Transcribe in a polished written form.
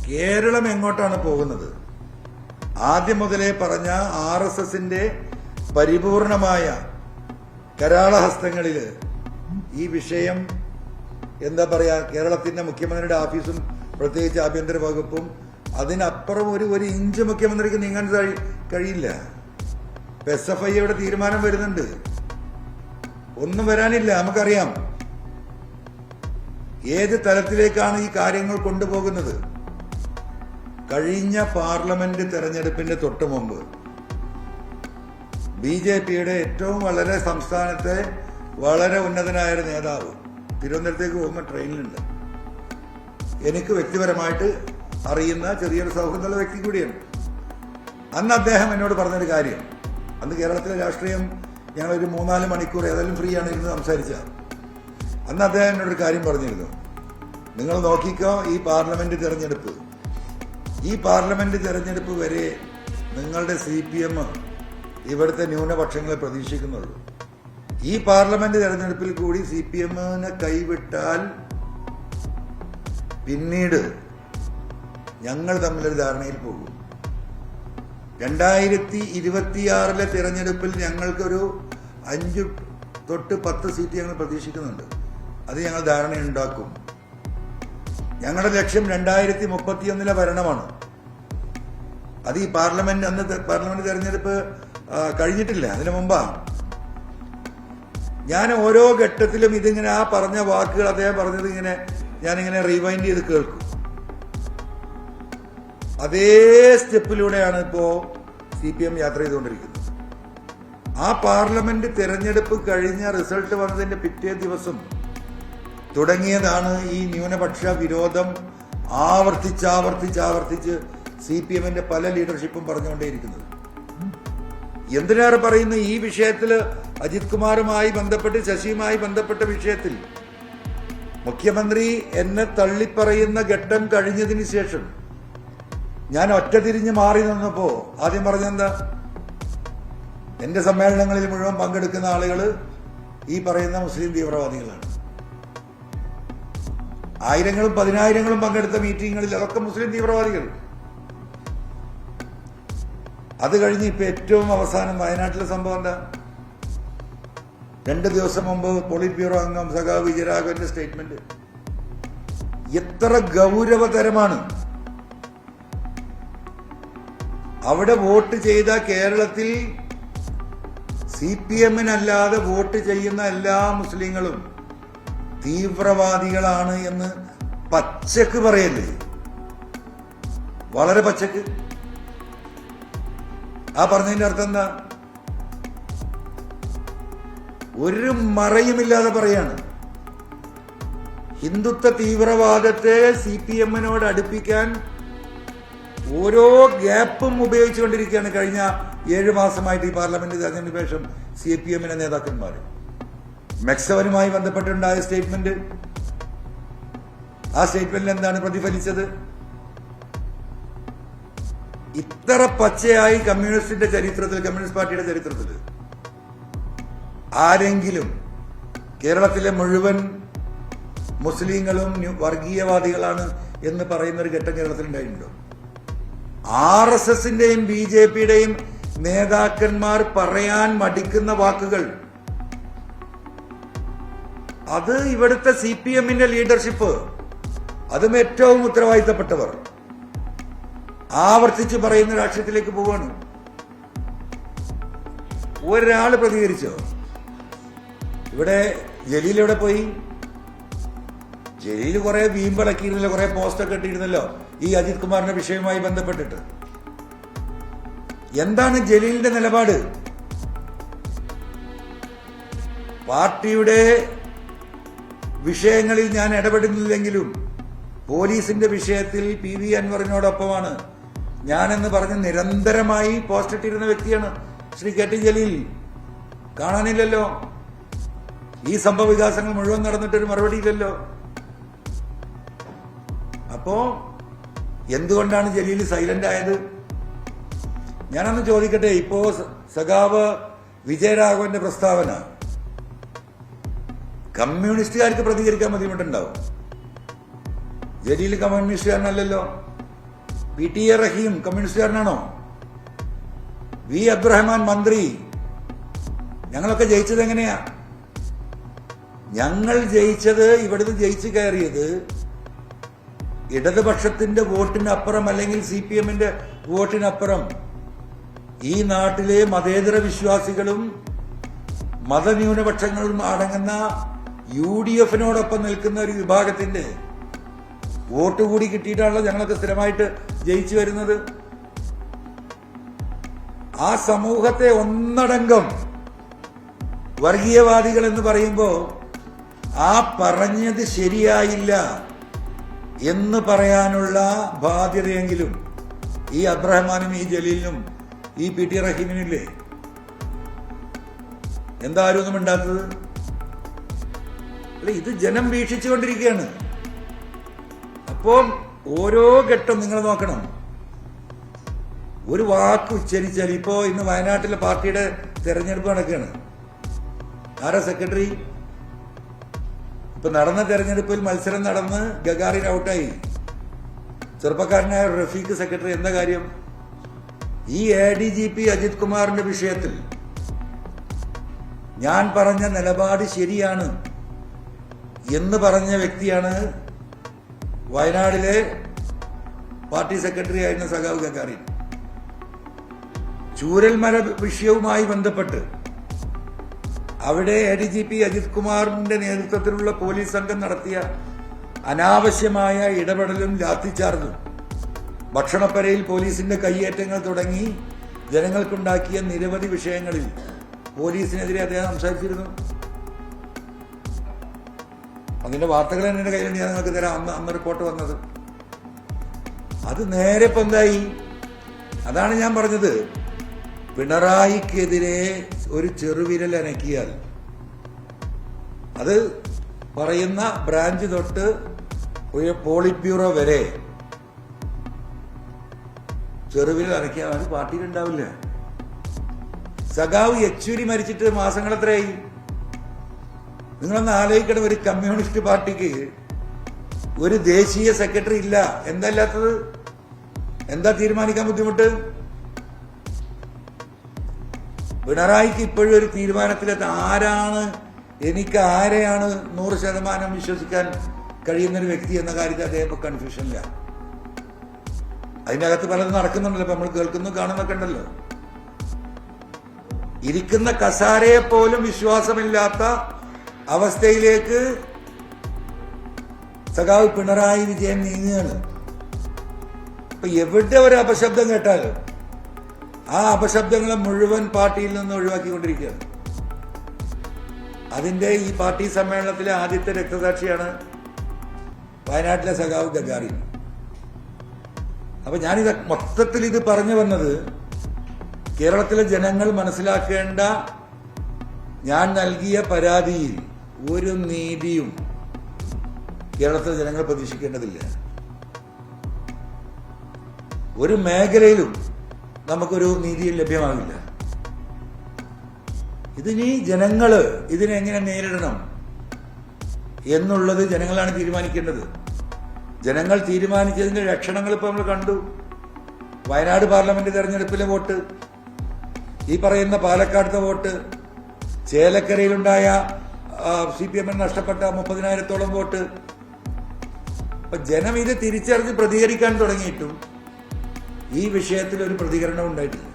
കേരളം എങ്ങോട്ടാണ് പോകുന്നത്? ആദ്യം മുതലേ പറഞ്ഞ RSSന്റെ പരിപൂർണമായ കരാളഹസ്തങ്ങളില് ഈ വിഷയം എന്താ പറയാ, കേരളത്തിന്റെ മുഖ്യമന്ത്രിയുടെ ഓഫീസും പ്രത്യേകിച്ച് ആഭ്യന്തര വകുപ്പും അതിനപ്പുറം ഒരു ഇഞ്ച് മുഖ്യമന്ത്രിക്ക് നീങ്ങാൻ കഴിയില്ല. SFIയുടെ തീരുമാനം വരുന്നുണ്ട്, ഒന്നും വരാനില്ല. നമുക്കറിയാം ഏത് തലത്തിലേക്കാണ് ഈ കാര്യങ്ങൾ കൊണ്ടുപോകുന്നത്. കഴിഞ്ഞ പാർലമെന്റ് തെരഞ്ഞെടുപ്പിന്റെ തൊട്ടു മുമ്പ് BJPയുടെ ഏറ്റവും വളരെ സംസ്ഥാനത്തെ വളരെ ഉന്നതനായ ഒരു നേതാവ് തിരുവനന്തപുരത്തേക്ക് പോകുമ്പോൾ ട്രെയിനിലുണ്ട്. എനിക്ക് വ്യക്തിപരമായിട്ട് അറിയുന്ന ചെറിയൊരു സൗഹൃദമുള്ള വ്യക്തി കൂടിയാണ്. അന്ന് അദ്ദേഹം എന്നോട് പറഞ്ഞൊരു കാര്യം, അന്ന് കേരളത്തിലെ രാഷ്ട്രീയം ഞങ്ങളൊരു 3-4 മണിക്കൂർ ഏതായാലും ഫ്രീ ആണ് ഇരുന്ന് സംസാരിച്ച. അന്ന് അദ്ദേഹം എന്നോടൊരു കാര്യം പറഞ്ഞിരുന്നു, നിങ്ങൾ നോക്കിക്കോ, ഈ പാർലമെന്റ് തെരഞ്ഞെടുപ്പ് വരെ നിങ്ങളുടെ CPM ഇവിടുത്തെ ന്യൂനപക്ഷങ്ങളെ പ്രതീക്ഷിക്കുന്നുള്ളൂ. ഈ പാർലമെന്റ് തെരഞ്ഞെടുപ്പിൽ കൂടി CPMനെ കൈവിട്ടാൽ പിന്നീട് ഞങ്ങൾ തമ്മിലൊരു ധാരണയിൽ പോകും. 2026 തെരഞ്ഞെടുപ്പിൽ ഞങ്ങൾക്കൊരു 5 തൊട്ട് 10 സീറ്റ് ഞങ്ങൾ പ്രതീക്ഷിക്കുന്നുണ്ട്. അത് ഞങ്ങൾ ധാരണയുണ്ടാക്കും. ഞങ്ങളുടെ ലക്ഷ്യം 2031 ഭരണമാണ്. അത് ഈ പാർലമെന്റ് തെരഞ്ഞെടുപ്പ് കഴിഞ്ഞിട്ടില്ല, അതിനു മുമ്പാണ്. ഞാൻ ഓരോ ഘട്ടത്തിലും ഇതിങ്ങനെ ആ പറഞ്ഞ വാക്കുകൾ അദ്ദേഹം പറഞ്ഞത് ഞാനിങ്ങനെ റീവൈൻഡ് ചെയ്ത് കേൾക്കും. അതേ സ്റ്റെപ്പിലൂടെയാണ് ഇപ്പോ CPM യാത്ര ചെയ്തുകൊണ്ടിരിക്കുന്നത്. ആ പാർലമെന്റ് തെരഞ്ഞെടുപ്പ് കഴിഞ്ഞ റിസൾട്ട് വന്നതിന്റെ പിറ്റേ ദിവസം തുടങ്ങിയതാണ് ഈ ന്യൂനപക്ഷ വിരോധം. ആവർത്തിച്ച് CPMന്റെ പല ലീഡർഷിപ്പും പറഞ്ഞുകൊണ്ടേയിരിക്കുന്നത്. എന്തിനേറെ പറയുന്നു, ഈ വിഷയത്തിൽ അജിത് കുമാറുമായി ബന്ധപ്പെട്ട്, ശശിയുമായി ബന്ധപ്പെട്ട വിഷയത്തിൽ മുഖ്യമന്ത്രി എന്നെ തള്ളിപ്പറയുന്ന ഘട്ടം കഴിഞ്ഞതിന് ശേഷം ഞാൻ ഒറ്റ തിരിഞ്ഞ് മാറി നിന്നപ്പോ ആദ്യം പറഞ്ഞെന്താ, എന്റെ സമ്മേളനങ്ങളിൽ മുഴുവൻ പങ്കെടുക്കുന്ന ആളുകൾ ഈ പറയുന്ന മുസ്ലിം തീവ്രവാദികളാണ്. 1000-ങ്ങളും 10,000-ങ്ങളും പങ്കെടുത്ത മീറ്റിങ്ങുകളിൽ അതൊക്കെ മുസ്ലിം തീവ്രവാദികൾ. അത് കഴിഞ്ഞ് ഇപ്പൊ ഏറ്റവും അവസാനം വയനാട്ടിലെ സംഭവം എന്താ, 2 ദിവസം മുമ്പ് പോളിറ്റ് ബ്യൂറോ അംഗം സഖാവ് വിജയരാഘവന്റെ സ്റ്റേറ്റ്മെന്റ് എത്ര ഗൗരവതരമാണ്. അവിടെ വോട്ട് ചെയ്ത കേരളത്തിൽ CPMനല്ലാതെ വോട്ട് ചെയ്യുന്ന എല്ലാ മുസ്ലിങ്ങളും തീവ്രവാദികളാണ് എന്ന് പച്ചക്ക് പറയല്ലേ, വളരെ പച്ചക്ക്. ആ പറഞ്ഞതിന്റെ അർത്ഥം എന്താ, ഒരു മറയുമില്ലാതെ പറയാണ്. ഹിന്ദുത്വ തീവ്രവാദത്തെ CPMനോട് അടുപ്പിക്കാൻ ഓരോ ഗ്യാപ്പും ഉപയോഗിച്ചുകൊണ്ടിരിക്കുകയാണ് കഴിഞ്ഞ 7 മാസമായിട്ട് ഈ പാർലമെന്റ് തെരഞ്ഞെടുപ്പിന് ശേഷം CPMന്റെ നേതാക്കന്മാർ. മെക്സവനുമായി ബന്ധപ്പെട്ടുണ്ടായ സ്റ്റേറ്റ്മെന്റ്, ആ സ്റ്റേറ്റ്മെന്റിൽ എന്താണ് പ്രതിഫലിച്ചത്? ഇത്ര പച്ചയായി കമ്മ്യൂണിസ്റ്റ് പാർട്ടിയുടെ ചരിത്രത്തിൽ ആരെങ്കിലും കേരളത്തിലെ മുഴുവൻ മുസ്ലിങ്ങളും വർഗീയവാദികളാണ് എന്ന് പറയുന്ന ഒരു ഘട്ടം കേരളത്തിൽ ഉണ്ടായിട്ടുണ്ടോ? RSSന്റെയും BJPയുടെയും നേതാക്കന്മാർ പറയാൻ മടിക്കുന്ന വാക്കുകൾ, അത് ഇവിടുത്തെ CPMന്റെ ലീഡർഷിപ്പ്, അതും ഏറ്റവും ഉത്തരവാദിത്തപ്പെട്ടവർ ആവർത്തിച്ച് പറയുന്ന രാഷ്ട്രീയത്തിലേക്ക് പോവാണ്. ഒരാൾ പ്രതികരിച്ചോ? ഇവിടെ ജലീൽ എവിടെ പോയി? ജലീൽ കുറെ വീമ്പടക്കിയിരുന്നല്ലോ, കുറെ പോസ്റ്റൊക്കെ ഇട്ടിരുന്നല്ലോ ഈ അജിത് കുമാറിന്റെ വിഷയവുമായി ബന്ധപ്പെട്ടിട്ട്. എന്താണ് ജലീലിന്റെ നിലപാട്? പാർട്ടിയുടെ വിഷയങ്ങളിൽ ഞാൻ ഇടപെടുന്നില്ലെങ്കിലും പോലീസിന്റെ വിഷയത്തിൽ PV അൻവറിനോടൊപ്പമാണ് ഞാനെന്ന് പറഞ്ഞ് നിരന്തരമായി പോസ്റ്റ് ഇട്ടിരുന്ന വ്യക്തിയാണ് ശ്രീ KT ജലീൽ. കാണാനില്ലല്ലോ, ഈ സംഭവ വികാസങ്ങൾ മുഴുവൻ നടന്നിട്ടൊരു മറുപടിയില്ലല്ലോ. അപ്പോ എന്തുകൊണ്ടാണ് ജലീൽ സൈലന്റ് ആയത്? ഞാനൊന്ന് ചോദിക്കട്ടെ. ഇപ്പോ സഖാവ് വിജയരാഘവന്റെ പ്രസ്താവന കമ്മ്യൂണിസ്റ്റുകാർക്ക് പ്രതികരിക്കാൻ ബുദ്ധിമുട്ടുണ്ടാവും. ജലീൽ കമ്മ്യൂണിസ്റ്റുകാരനല്ലല്ലോ. PTA റഹീം കമ്മ്യൂണിസ്റ്റുകാരനാണോ? വി അബ്ദുറഹ്മാൻ മന്ത്രി? ഞങ്ങളൊക്കെ ജയിച്ചത് എങ്ങനെയാ? ഞങ്ങൾ ജയിച്ചത്, ഇവിടുന്ന് ജയിച്ചു കയറിയത് ഇടതുപക്ഷത്തിന്റെ വോട്ടിനപ്പുറം, അല്ലെങ്കിൽ CPM-ന്റെ വോട്ടിനപ്പുറം ഈ നാട്ടിലെ മതേതര വിശ്വാസികളും മതന്യൂനപക്ഷങ്ങളും അടങ്ങുന്ന UDF-നോടൊപ്പം നിൽക്കുന്ന ഒരു വിഭാഗത്തിന്റെ വോട്ട് കൂടി കിട്ടിയിട്ടാണല്ലോ ഞങ്ങളൊക്കെ സ്ഥിരമായിട്ട് ജയിച്ചു വരുന്നത്. ആ സമൂഹത്തെ ഒന്നടങ്കം വർഗീയവാദികൾ എന്ന് പറയുമ്പോൾ ആ പറഞ്ഞത് ശരിയായില്ല എന്ന് പറയാനുള്ള ബാധ്യതയെങ്കിലും ഈ അബ്ദുറഹ്മാനും ഈ ജലീലിനും ഈ PT റഹീമിനില്ലേ? എന്താരും ഒന്നും ഉണ്ടാത്തത്? അല്ല, ഇത് ജനം വീക്ഷിച്ചുകൊണ്ടിരിക്കുകയാണ്. അപ്പോൾ ഓരോ ഘട്ടം നിങ്ങൾ നോക്കണം. ഒരു വാക്ക് ഉച്ചരിച്ചാൽ, ഇപ്പോ ഇന്ന് വയനാട്ടിലെ പാർട്ടിയുടെ തെരഞ്ഞെടുപ്പ് നടക്കുകയാണ്. ആരാ സെക്രട്ടറി? ഇപ്പൊ നടന്ന തെരഞ്ഞെടുപ്പിൽ മത്സരം നടന്ന് ഗഗാറിൻ ഔട്ടായി. ചെറുപ്പക്കാരനായ റഫീഖ് സെക്രട്ടറി. എന്താ കാര്യം? ഈ ADGP അജിത് കുമാറിന്റെ വിഷയത്തിൽ ഞാൻ പറഞ്ഞ നിലപാട് ശരിയാണ് എന്ന് പറഞ്ഞ വ്യക്തിയാണ് വയനാടിലെ പാർട്ടി സെക്രട്ടറി ആയിരുന്ന സഖാവ് ഗഗാറിൻ. ചൂരൽമല വിഷയവുമായി ബന്ധപ്പെട്ട് അവിടെ ADGP അജിത് കുമാറിന്റെ നേതൃത്വത്തിലുള്ള പോലീസ് സംഘം നടത്തിയ അനാവശ്യമായ ഇടപെടലും ലാത്തിച്ചാർജും, ഭക്ഷണപ്പരയിൽ പോലീസിന്റെ കയ്യേറ്റങ്ങൾ തുടങ്ങി ജനങ്ങൾക്കുണ്ടാക്കിയ നിരവധി വിഷയങ്ങളിൽ പോലീസിനെതിരെ അദ്ദേഹം സംസാരിച്ചിരുന്നു. അതിന്റെ വാർത്തകൾ എന്റെ കയ്യിലുണ്ട്, ഞാൻ നിങ്ങൾക്ക് തരാം. അന്ന് റിപ്പോർട്ട് വന്നത് അത് നേരെ ഇപ്പൊ എന്തായി? അതാണ് ഞാൻ പറഞ്ഞത്. പിണറായിക്കെതിരെ ഒരു ചെറുവിരൽ അനക്കിയാൽ അത് പറയുന്ന ബ്രാഞ്ച് തൊട്ട് ഒരു പോളിറ്റ് ബ്യൂറോ വരെ ചെറുവിരൽ അനക്കിയാൽ അത് പാർട്ടിയിൽ ഉണ്ടാവില്ല. സഖാവ് യെച്ചൂരി മരിച്ചിട്ട് മാസങ്ങൾ എത്രയായി? നിങ്ങളൊന്ന് ആലോചിക്കണം. ഒരു കമ്മ്യൂണിസ്റ്റ് പാർട്ടിക്ക് ഒരു ദേശീയ സെക്രട്ടറി ഇല്ല. എന്താ ഇല്ലാത്തത്? എന്താ തീരുമാനിക്കാൻ ബുദ്ധിമുട്ട്? പിണറായിക്ക് ഇപ്പോഴും ഒരു തീരുമാനത്തിലെത്ത ആരാണ്, എനിക്ക് ആരെയാണ് 100% വിശ്വസിക്കാൻ കഴിയുന്നൊരു വ്യക്തി എന്ന കാര്യത്തിൽ അദ്ദേഹം കൺഫ്യൂഷനില്ല. അതിന്റെ അകത്ത് പലതും നടക്കുന്നുണ്ടല്ലോ, ഇപ്പൊ നമ്മൾ കേൾക്കുന്നു കാണുന്നൊക്കെ ഉണ്ടല്ലോ. ഇരിക്കുന്ന കസാരയെ പോലും വിശ്വാസമില്ലാത്ത അവസ്ഥയിലേക്ക് സഖാവ് പിണറായി വിജയൻ നീങ്ങുകയാണ്. ഇപ്പൊ എവിടെ ഒരു അപശബ്ദം കേട്ടാലും ആ അപശബ്ദങ്ങളെ മുഴുവൻ പാർട്ടിയിൽ നിന്ന് ഒഴിവാക്കിക്കൊണ്ടിരിക്കുകയാണ്. അതിന്റെ ഈ പാർട്ടി സമ്മേളനത്തിലെ ആദ്യത്തെ രക്തസാക്ഷിയാണ് വയനാട്ടിലെ സഖാവ് ഗഗാറിൻ. അപ്പൊ ഞാനിത് മൊത്തത്തിൽ ഇത് പറഞ്ഞു വന്നത്, കേരളത്തിലെ ജനങ്ങൾ മനസ്സിലാക്കേണ്ട, ഞാൻ നൽകിയ പരാതിയിൽ ഒരു നീതിയും കേരളത്തിലെ ജനങ്ങൾ പ്രതീക്ഷിക്കേണ്ടതില്ല. ഒരു മേഖലയിലും നമുക്കൊരു നീതിയും ലഭ്യമാകില്ല. ഇതിനി ജനങ്ങള് ഇതിനെങ്ങനെ നേരിടണം എന്നുള്ളത് ജനങ്ങളാണ് തീരുമാനിക്കേണ്ടത്. ജനങ്ങൾ തീരുമാനിച്ചതിന്റെ ലക്ഷണങ്ങൾ ഇപ്പൊ നമ്മൾ കണ്ടു. വയനാട് പാർലമെന്റ് തെരഞ്ഞെടുപ്പിലെ വോട്ട്, ഈ പറയുന്ന പാലക്കാടത്തെ വോട്ട്, ചേലക്കരയിലുണ്ടായ CPM നഷ്ടപ്പെട്ട 30,000-ഓളം വോട്ട്. അപ്പൊ ജനം ഇത് തിരിച്ചറിഞ്ഞ് പ്രതികരിക്കാൻ തുടങ്ങിയിട്ടും ഈ വിഷയത്തിൽ ഒരു പ്രതികരണം ഉണ്ടായിട്ടില്ല.